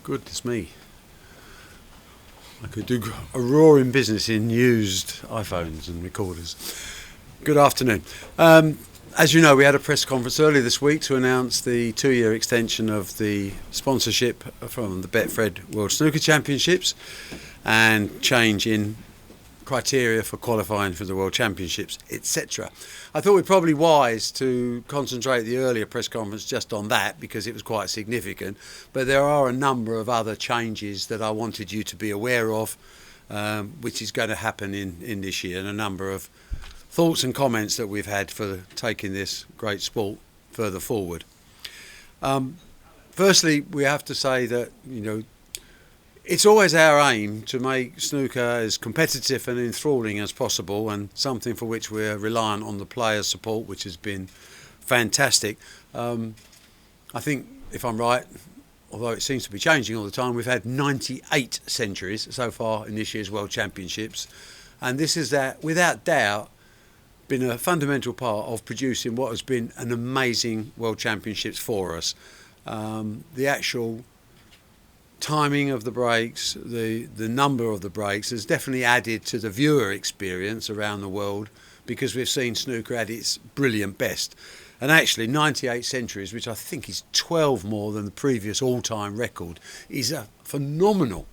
Goodness me. I could do a roaring business in used iPhones and recorders. Good afternoon. As you know, we had a press conference earlier this week to announce the 2-year extension of the sponsorship from the Betfred World Snooker Championships and change in criteria for qualifying for the World Championships, etc. I thought it probably wise to concentrate the earlier press conference just on that because it was quite significant, but there are a number of other changes that I wanted you to be aware of, which is going to happen in this year, and a number of thoughts and comments that we've had for taking this great sport further forward. Firstly, we have to say that, it's always our aim to make snooker as competitive and enthralling as possible, and something for which we're reliant on the players' support, which has been fantastic. I think, if I'm right, although it seems to be changing all the time, we've had 98 centuries so far in this year's World Championships, and this is without doubt been a fundamental part of producing what has been an amazing World Championships for us. The actual timing of the breaks, the number of the breaks has definitely added to the viewer experience around the world, because we've seen snooker at its brilliant best. And actually 98 centuries, which I think is 12 more than the previous all-time record, is a phenomenal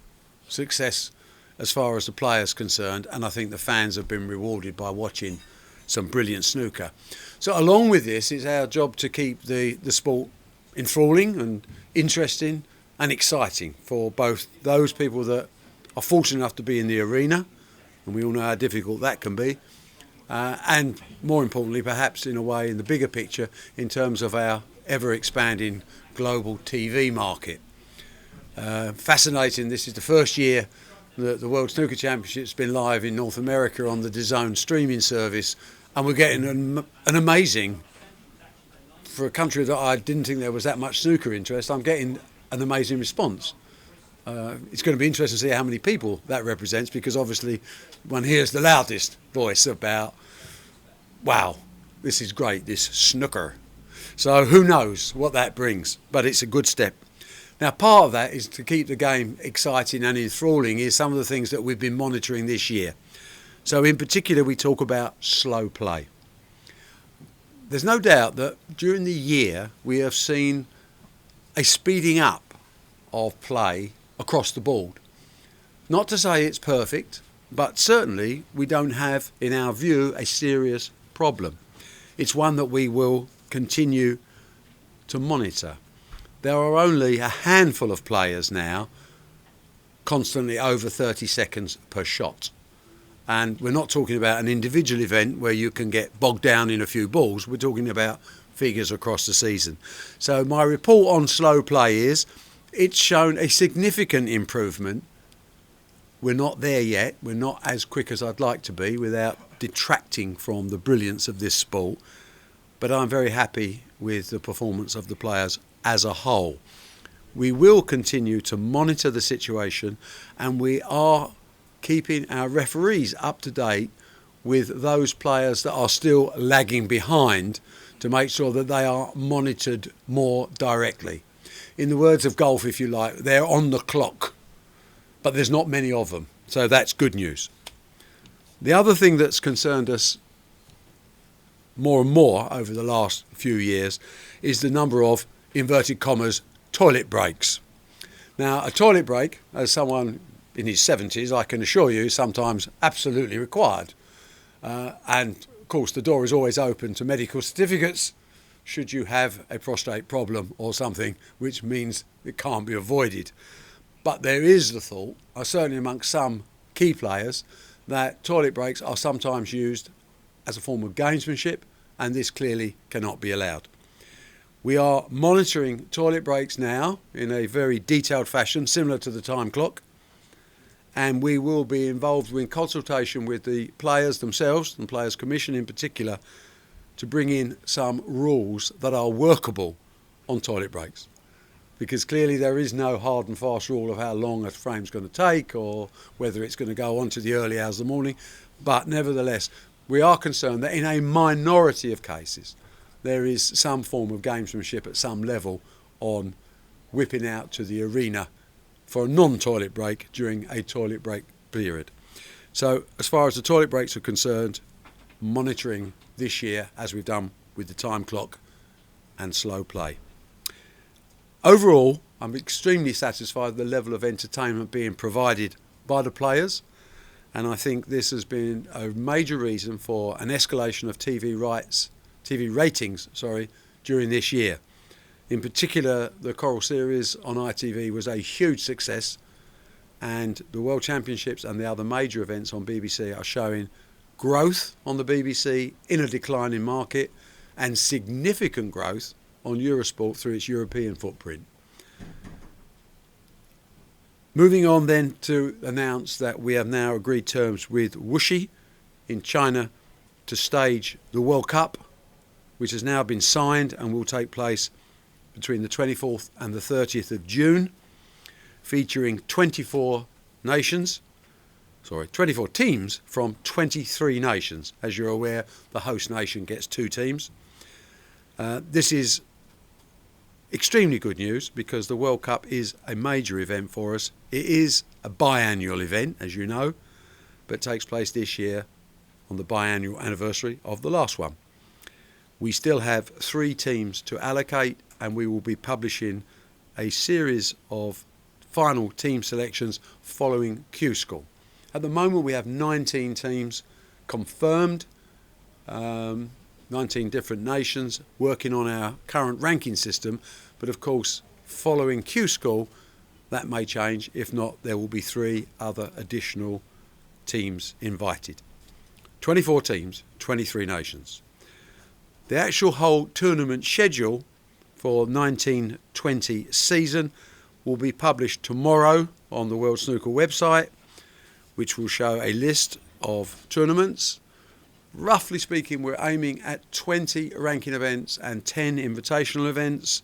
success as far as the players concerned, and I think the fans have been rewarded by watching some brilliant snooker. So along with this, it's our job to keep the sport enthralling and interesting and exciting for both those people that are fortunate enough to be in the arena, and we all know how difficult that can be, and more importantly, perhaps in a way, in the bigger picture, in terms of our ever-expanding global TV market. Fascinating, this is the first year that the World Snooker Championship's been live in North America on the DAZN streaming service, and we're getting an amazing, for a country that I didn't think there was that much snooker interest, I'm getting an amazing response. It's going to be interesting to see how many people that represents, because obviously one hears the loudest voice about, wow, this is great, this snooker. So who knows what that brings, but it's a good step. Now, part of that is to keep the game exciting and enthralling is some of the things that we've been monitoring this year. So in particular, we talk about slow play. There's no doubt that during the year we have seen a speeding up of play across the board. Not to say it's perfect, but certainly we don't have, in our view, a serious problem. It's one that we will continue to monitor. There are only a handful of players now constantly over 30 seconds per shot. And we're not talking about an individual event where you can get bogged down in a few balls. We're talking about figures across the season. So my report on slow play is it's shown a significant improvement. We're not there yet. We're not as quick as I'd like to be without detracting from the brilliance of this sport. But I'm very happy with the performance of the players as a whole. We will continue to monitor the situation, and we are keeping our referees up to date with those players that are still lagging behind to make sure that they are monitored more directly. In the words of golf, if you like, they're on the clock, but there's not many of them, so that's good news. The other thing that's concerned us more and more over the last few years is the number of, inverted commas, toilet breaks. Now, a toilet break, as someone in his 70s, I can assure you, is sometimes absolutely required. And of course, the door is always open to medical certificates should you have a prostate problem or something, which means it can't be avoided. But there is the thought, certainly amongst some key players, that toilet breaks are sometimes used as a form of gamesmanship, and this clearly cannot be allowed. We are monitoring toilet breaks now in a very detailed fashion, similar to the time clock, and we will be involved in consultation with the players themselves, and Players Commission in particular, to bring in some rules that are workable on toilet breaks. Because clearly there is no hard and fast rule of how long a frame's going to take or whether it's going to go on to the early hours of the morning. But nevertheless, we are concerned that in a minority of cases, there is some form of gamesmanship at some level on whipping out to the arena for a non-toilet break during a toilet break period. So as far as the toilet breaks are concerned, monitoring this year as we've done with the time clock and slow play. Overall, I'm extremely satisfied with the level of entertainment being provided by the players, and I think this has been a major reason for an escalation of TV ratings, during this year. In particular, the Coral Series on ITV was a huge success, and the World Championships and the other major events on BBC are showing growth on the BBC in a declining market and significant growth on Eurosport through its European footprint. Moving on then to announce that we have now agreed terms with Wuxi in China to stage the World Cup, which has now been signed and will take place between the 24th and the 30th of June, featuring 24 teams from 23 nations. As you're aware, the host nation gets 2 teams. This is extremely good news because the World Cup is a major event for us. It is a biannual event, as you know, but takes place this year on the biannual anniversary of the last one. We still have 3 teams to allocate, and we will be publishing a series of final team selections following Q School. At the moment we have 19 teams confirmed, 19 different nations working on our current ranking system, but of course following Q School that may change. If not, there will be 3 other additional teams invited. 24 teams, 23 nations. The actual whole tournament schedule for 1920 season will be published tomorrow on the World Snooker website, which will show a list of tournaments. Roughly speaking, we're aiming at 20 ranking events and 10 invitational events,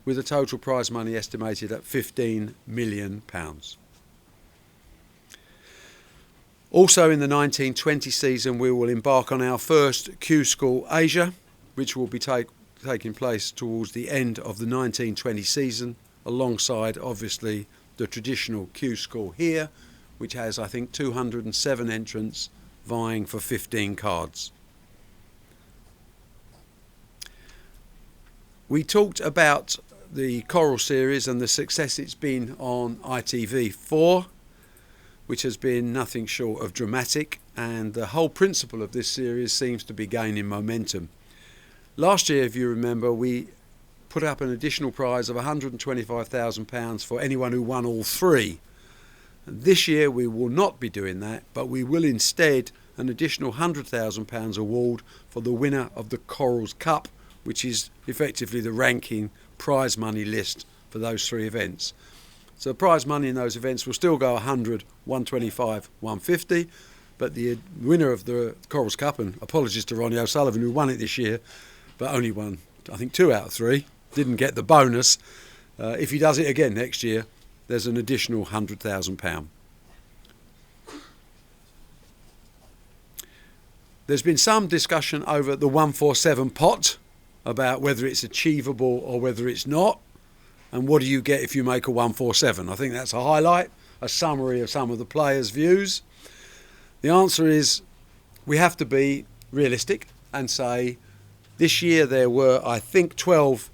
with a total prize money estimated at £15 million. Also in the 1920 season, we will embark on our first Q School Asia, which will be taking place towards the end of the 1920 season, alongside obviously the traditional Q School here, which has I think 207 entrants vying for 15 cards. We talked about the Coral Series and the success it's been on ITV4, which has been nothing short of dramatic, and the whole principle of this series seems to be gaining momentum. Last year, if you remember, we put up an additional prize of £125,000 for anyone who won all 3. This year we will not be doing that, but we will instead an additional £100,000 award for the winner of the Corals Cup, which is effectively the ranking prize money list for those 3 events. So prize money in those events will still go 100, 125, 150, but the winner of the Corals Cup, and apologies to Ronnie O'Sullivan who won it this year, but only won I think 2 out of 3, didn't get the bonus. If he does it again next year, there's an additional £100,000. There's been some discussion over the 147 pot about whether it's achievable or whether it's not, and what do you get if you make a 147. I think that's a highlight, a summary of some of the players' views. The answer is we have to be realistic and say this year there were, I think, 12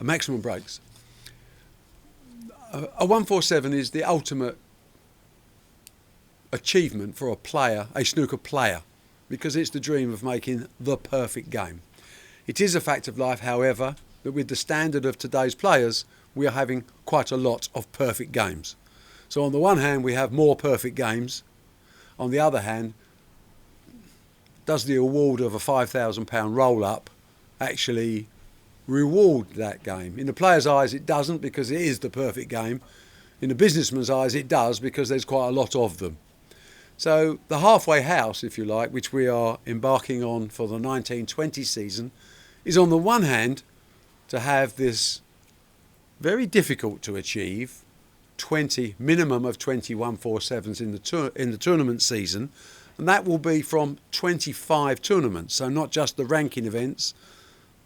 maximum breaks. A 147 is the ultimate achievement for a player, a snooker player, because it's the dream of making the perfect game. It is a fact of life, however, that with the standard of today's players, we are having quite a lot of perfect games. So on the one hand, we have more perfect games. On the other hand, does the award of a £5,000 roll-up actually reward that game? In the player's eyes, it doesn't, because it is the perfect game. In the businessman's eyes, it does, because there's quite a lot of them. So the halfway house, if you like, which we are embarking on for the 1920 season, is on the one hand to have this very difficult to achieve minimum of 20 147s in the tournament season, and that will be from 25 tournaments. So not just the ranking events,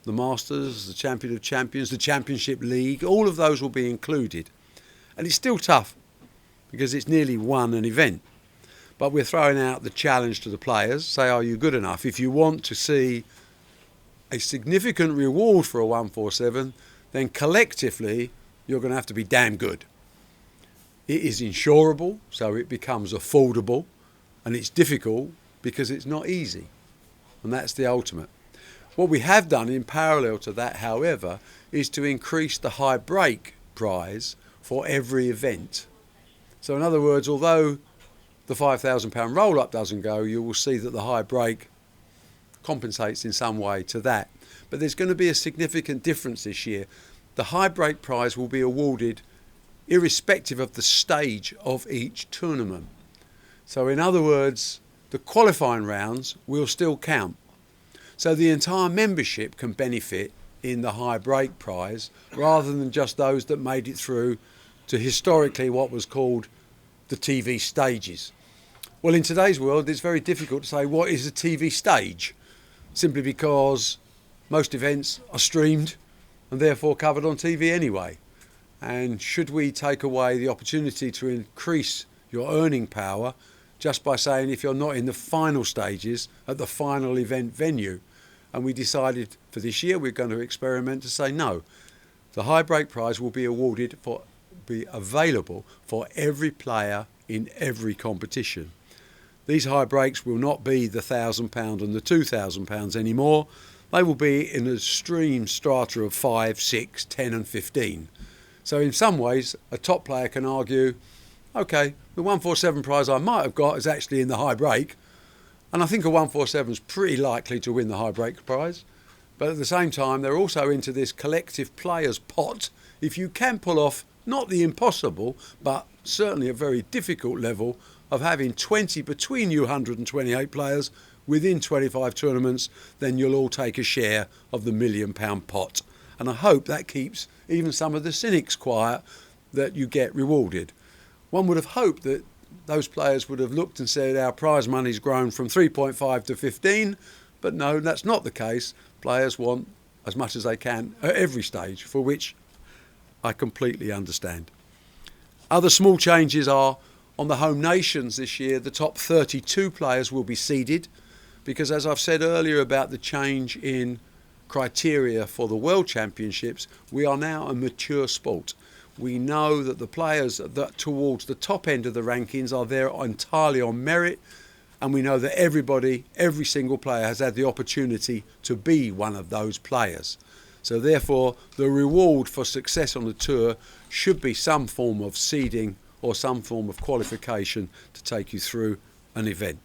the Masters, the Champion of Champions, the Championship League, all of those will be included. And it's still tough because it's nearly won an event. But we're throwing out the challenge to the players. Say, are you good enough? If you want to see a significant reward for a 147, then collectively you're going to have to be damn good. It is insurable, so it becomes affordable, and it's difficult because it's not easy. And that's the ultimate. What we have done in parallel to that, however, is to increase the high break prize for every event. So in other words, although the £5,000 roll-up doesn't go, you will see that the high break compensates in some way to that. But there's going to be a significant difference this year. The high break prize will be awarded irrespective of the stage of each tournament. So in other words, the qualifying rounds will still count. So the entire membership can benefit in the high break prize rather than just those that made it through to historically what was called the TV stages. Well, in today's world, it's very difficult to say what is a TV stage, simply because most events are streamed and therefore covered on TV anyway. And should we take away the opportunity to increase your earning power just by saying if you're not in the final stages at the final event venue? And we decided for this year we're going to experiment to say no. The high break prize will be available for every player in every competition. These high breaks will not be the £1,000 and the £2,000 anymore. They will be in a stream strata of 5, 6, 10 and 15. So in some ways, a top player can argue, okay, the 147 prize I might have got is actually in the high break, and I think a 147 is pretty likely to win the high break prize. But at the same time, they're also into this collective players pot. If you can pull off not the impossible, but certainly a very difficult level of having 20 between you 128 players within 25 tournaments, then you'll all take a share of the £1 million pot. And I hope that keeps even some of the cynics quiet, that you get rewarded. One would have hoped that those players would have looked and said our prize money's grown from 3.5 to 15, but no, that's not the case. Players want as much as they can at every stage, for which I completely understand. Other small changes are on the home nations this year. The top 32 players will be seeded because, as I've said earlier about the change in criteria for the World Championships, we are now a mature sport. We know that the players that towards the top end of the rankings are there entirely on merit, and we know that every single player has had the opportunity to be one of those players. So therefore, the reward for success on the tour should be some form of seeding or some form of qualification to take you through an event.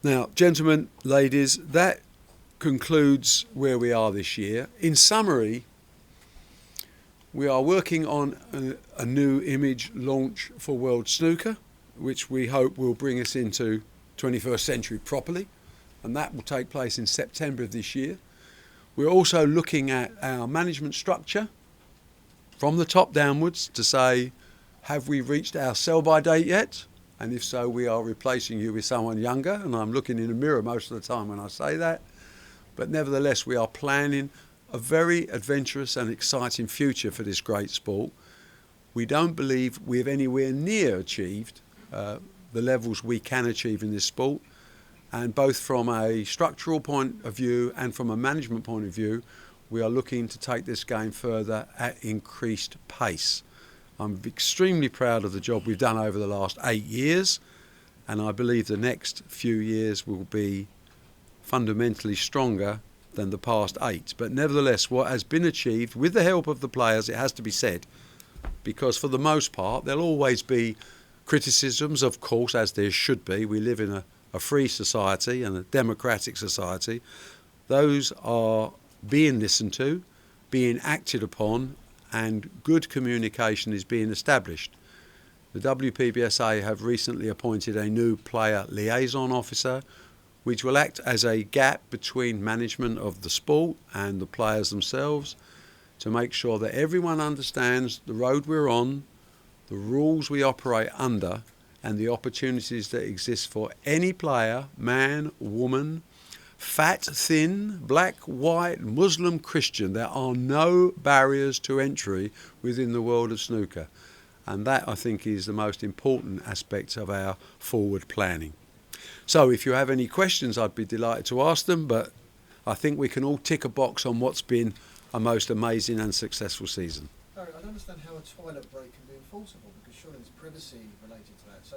Now, gentlemen, ladies, that concludes where we are this year. In summary, we are working on a new image launch for World Snooker, which we hope will bring us into 21st century properly, and that will take place in September of this year. We're also looking at our management structure from the top downwards to say, have we reached our sell-by date yet? And if so, we are replacing you with someone younger, and I'm looking in the mirror most of the time when I say that. But nevertheless, we are planning a very adventurous and exciting future for this great sport. We don't believe we've anywhere near achieved the levels we can achieve in this sport. And both from a structural point of view and from a management point of view, we are looking to take this game further at increased pace. I'm extremely proud of the job we've done over the last 8 years, and I believe the next few years will be fundamentally stronger than the past 8. But nevertheless, what has been achieved with the help of the players, it has to be said, because for the most part there'll always be criticisms, of course, as there should be. We live in a free society and a democratic society. Those are being listened to, being acted upon, and good communication is being established. The WPBSA have recently appointed a new player liaison officer, which will act as a gap between management of the sport and the players themselves to make sure that everyone understands the road we're on, the rules we operate under, and the opportunities that exist for any player, man, woman, Fat, thin, black, white, Muslim, Christian. There are no barriers to entry within the world of snooker. And that, I think, is the most important aspect of our forward planning. So if you have any questions, I'd be delighted to ask them, but I think we can all tick a box on what's been a most amazing and successful season. Barry, I don't understand how a toilet break can be enforceable, because surely there's privacy related to that. So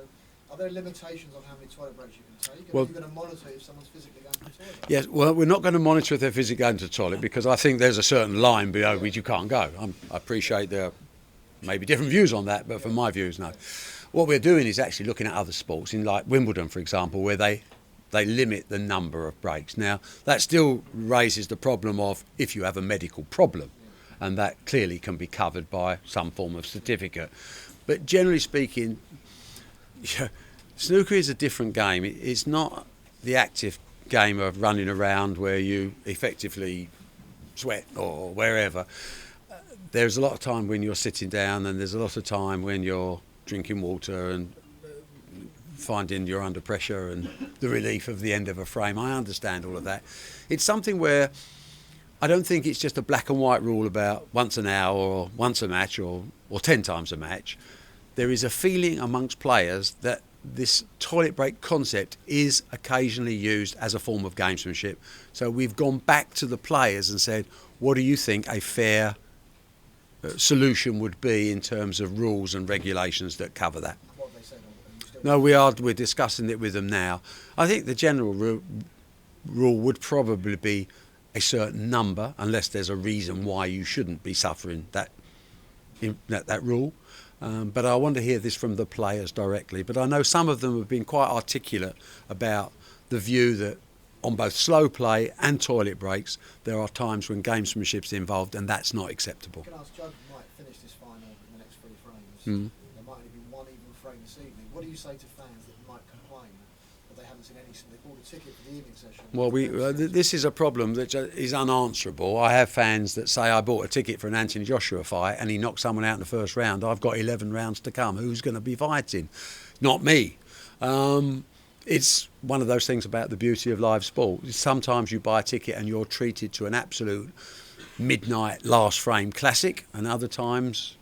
are there limitations on how many toilet breaks you can take? And are you going to monitor if someone's physically going to the toilet? Yes, well, we're not going to monitor if they're physically going to the toilet, because I think there's a certain line below which you can't go. I appreciate there may be different views on that, but from my views, no. What we're doing is actually looking at other sports, in like Wimbledon, for example, where they limit the number of breaks. Now, that still raises the problem of if you have a medical problem, and that clearly can be covered by some form of certificate. But generally speaking, snooker is a different game. It's not the active game of running around where you effectively sweat or wherever. There's a lot of time when you're sitting down, and there's a lot of time when you're drinking water and finding you're under pressure and the relief of the end of a frame. I understand all of that. It's something where I don't think it's just a black and white rule about once an hour or once a match or 10 times a match. There is a feeling amongst players that this toilet break concept is occasionally used as a form of gamesmanship. So we've gone back to the players and said, what do you think a fair solution would be in terms of rules and regulations that cover that? No, we're discussing it with them now. I think the general rule would probably be a certain number, unless there's a reason why you shouldn't be suffering that rule. But I want to hear this from the players directly. But I know some of them have been quite articulate about the view that on both slow play and toilet breaks, there are times when gamesmanship's involved, and that's not acceptable. I can ask Judge might finish this final in the next 3 frames. There might only be one even frame this evening. What do you say to fans that might complain that they haven't seen any? They bought a ticket for the evening session. Well, this is a problem that is unanswerable. I have fans that say, I bought a ticket for an Anthony Joshua fight and he knocked someone out in the first round. I've got 11 rounds to come. Who's going to be fighting? Not me. It's one of those things about the beauty of live sport. Sometimes you buy a ticket and you're treated to an absolute midnight last frame classic, and other times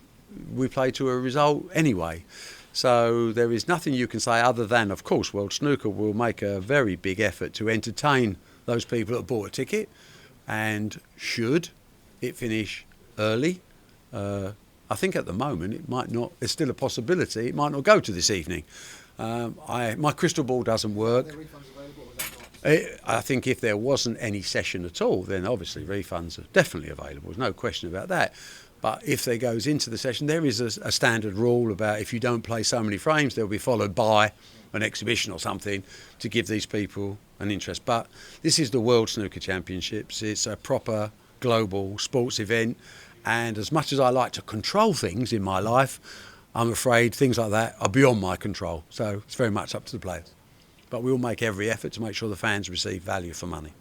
we play to a result anyway. So there is nothing you can say other than, of course, World Snooker will make a very big effort to entertain those people that bought a ticket, and should it finish early, I think at the moment it might not, there's still a possibility it might not go to this evening. My crystal ball doesn't work. I think if there wasn't any session at all, then obviously refunds are definitely available. There's no question about that. But if there goes into the session, there is a standard rule about if you don't play so many frames, they'll be followed by an exhibition or something to give these people an interest. But this is the World Snooker Championships. It's a proper global sports event. And as much as I like to control things in my life, I'm afraid things like that are beyond my control. So it's very much up to the players. But we'll make every effort to make sure the fans receive value for money.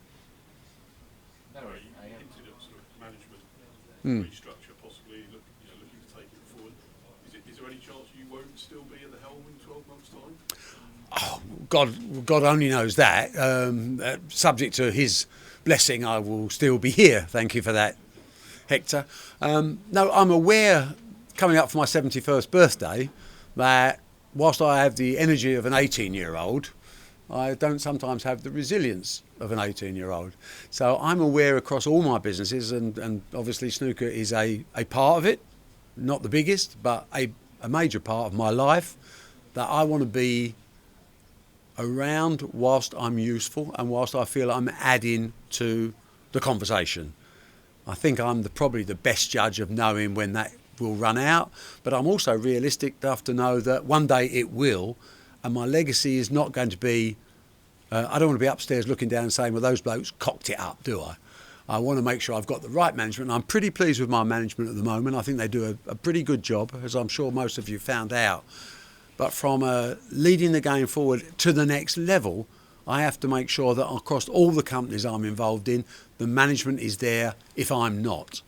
Barry, I hinted at sort of management restructure, possibly looking to take it forward. Is there any chance you won't still be at the helm in 12 months' time? Oh, God only knows that. Subject to his blessing, I will still be here. Thank you for that, Hector. No, I'm aware, coming up for my 71st birthday, that whilst I have the energy of an 18-year-old, I don't sometimes have the resilience of an 18-year-old. So I'm aware across all my businesses, and obviously snooker is a part of it, not the biggest, but a major part of my life, that I want to be around whilst I'm useful and whilst I feel I'm adding to the conversation. I think I'm probably the best judge of knowing when that will run out, but I'm also realistic enough to know that one day it will, and my legacy is not going to be, I don't want to be upstairs looking down and saying, well, those blokes cocked it up, do I? I want to make sure I've got the right management, and I'm pretty pleased with my management at the moment. I think they do a pretty good job, as I'm sure most of you found out. But from leading the game forward to the next level, I have to make sure that across all the companies I'm involved in, the management is there if I'm not.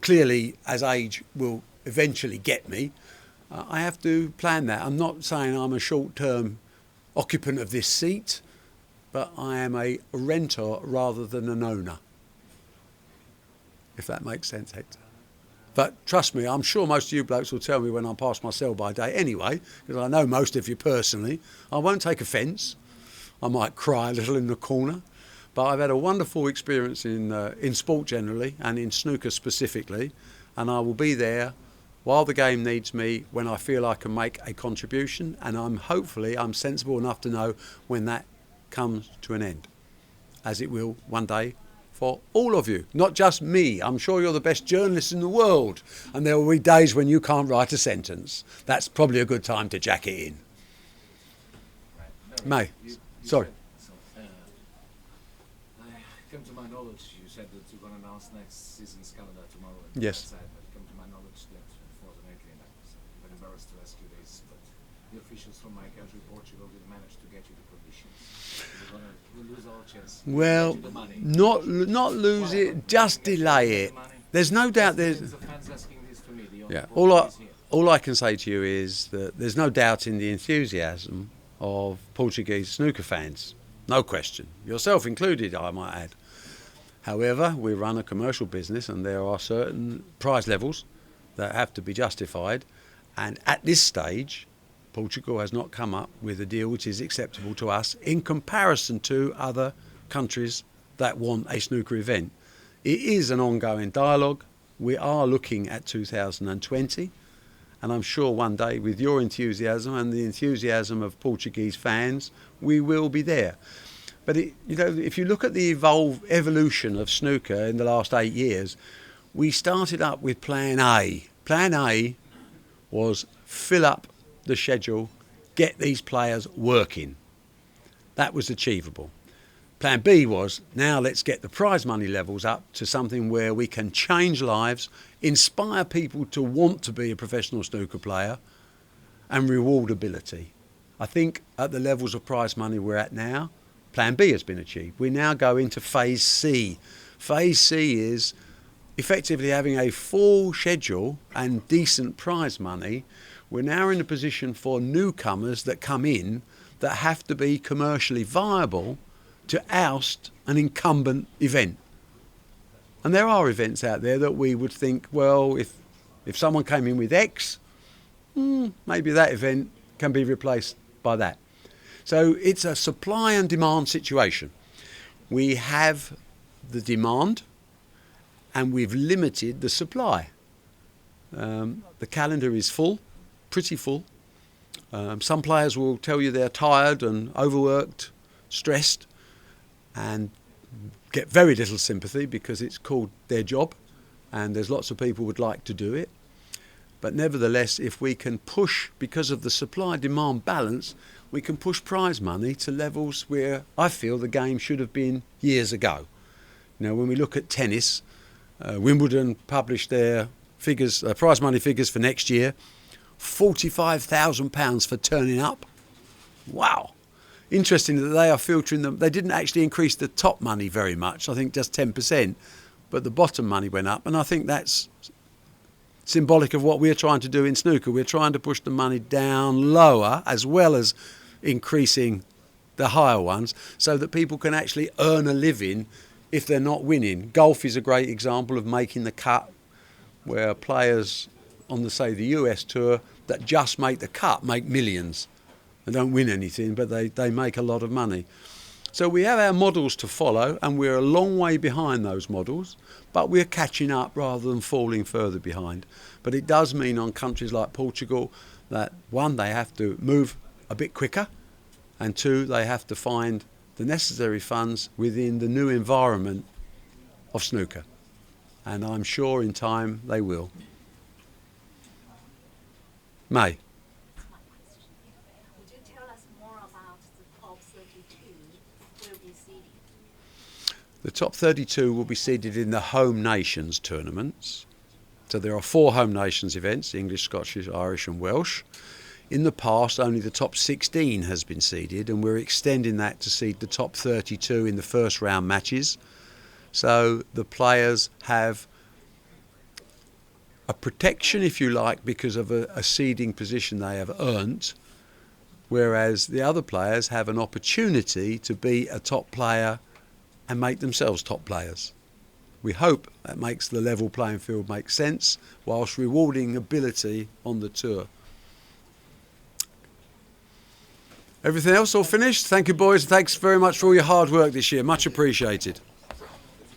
Clearly, as age will eventually get me, I have to plan that. I'm not saying I'm a short-term occupant of this seat, but I am a renter rather than an owner. If that makes sense, Hector. But trust me, I'm sure most of you blokes will tell me when I pass my sell-by date anyway, because I know most of you personally. I won't take offence. I might cry a little in the corner. But I've had a wonderful experience in sport generally and in snooker specifically, and I will be there while the game needs me when I feel I can make a contribution, and I'm sensible enough to know when that comes to an end, as it will one day for all of you, not just me. I'm sure you're the best journalists in the world, and there will be days when you can't write a sentence. That's probably a good time to jack it in. Right. May, sorry. Come to my knowledge, you said that you're going to announce next season's calendar tomorrow. Yes. But come to my knowledge that unfortunately, and I'm embarrassed to ask you this, but the officials from my country, Portugal, didn't manage to get you the conditions. We'll lose our chance. Well, To get you the money. not lose it, just delay it. There's no doubt there's. The fans asking this to me. The Yeah. Portuguese here. All I can say to you is that there's no doubt in the enthusiasm of Portuguese snooker fans. No question. Yourself included, I might add. However, we run a commercial business and there are certain prize levels that have to be justified. And at this stage, Portugal has not come up with a deal which is acceptable to us in comparison to other countries that want a snooker event. It is an ongoing dialogue. We are looking at 2020. And I'm sure one day, with your enthusiasm and the enthusiasm of Portuguese fans, we will be there. But if you look at the evolution of snooker in the last 8 years, we started up with Plan A. Plan A was fill up the schedule, get these players working. That was achievable. Plan B was, now let's get the prize money levels up to something where we can change lives, inspire people to want to be a professional snooker player, and reward ability. I think at the levels of prize money we're at now, Plan B has been achieved. We now go into Phase C. Phase C is effectively having a full schedule and decent prize money. We're now in a position for newcomers that come in that have to be commercially viable to oust an incumbent event. And there are events out there that we would think, well, if someone came in with X, maybe that event can be replaced by that. So it's a supply and demand situation. We have the demand and we've limited the supply. The calendar is full, pretty full. Some players will tell you they're tired and overworked, stressed, and get very little sympathy because it's called their job and there's lots of people would like to do it. But nevertheless, if we can push, because of the supply-demand balance, we can push prize money to levels where I feel the game should have been years ago. Now, when we look at tennis, Wimbledon published their figures, prize money figures for next year, £45,000 for turning up. Wow. Interesting that they are filtering them. They didn't actually increase the top money very much, I think just 10%, but the bottom money went up. And I think that's symbolic of what we're trying to do in snooker. We're trying to push the money down lower as well as increasing the higher ones so that people can actually earn a living if they're not winning. Golf is a great example of making the cut, where players on the US tour that just make the cut make millions. They don't win anything, but they make a lot of money. So we have our models to follow, and we're a long way behind those models, but we're catching up rather than falling further behind. But it does mean on countries like Portugal that, one, they have to move a bit quicker, and two, they have to find the necessary funds within the new environment of snooker. And I'm sure in time they will. May. Would you tell us more about the top 32 will be seeded? The top 32 will be seeded in the home nations tournaments. So there are 4 home nations events, English, Scottish, Irish and Welsh. In the past, only the top 16 has been seeded, and we're extending that to seed the top 32 in the first round matches. So the players have a protection, if you like, because of a seeding position they have earned, whereas the other players have an opportunity to be a top player and make themselves top players. We hope that makes the level playing field make sense whilst rewarding ability on the tour. Everything else all finished? Thank you, boys. Thanks very much for all your hard work this year. Much appreciated.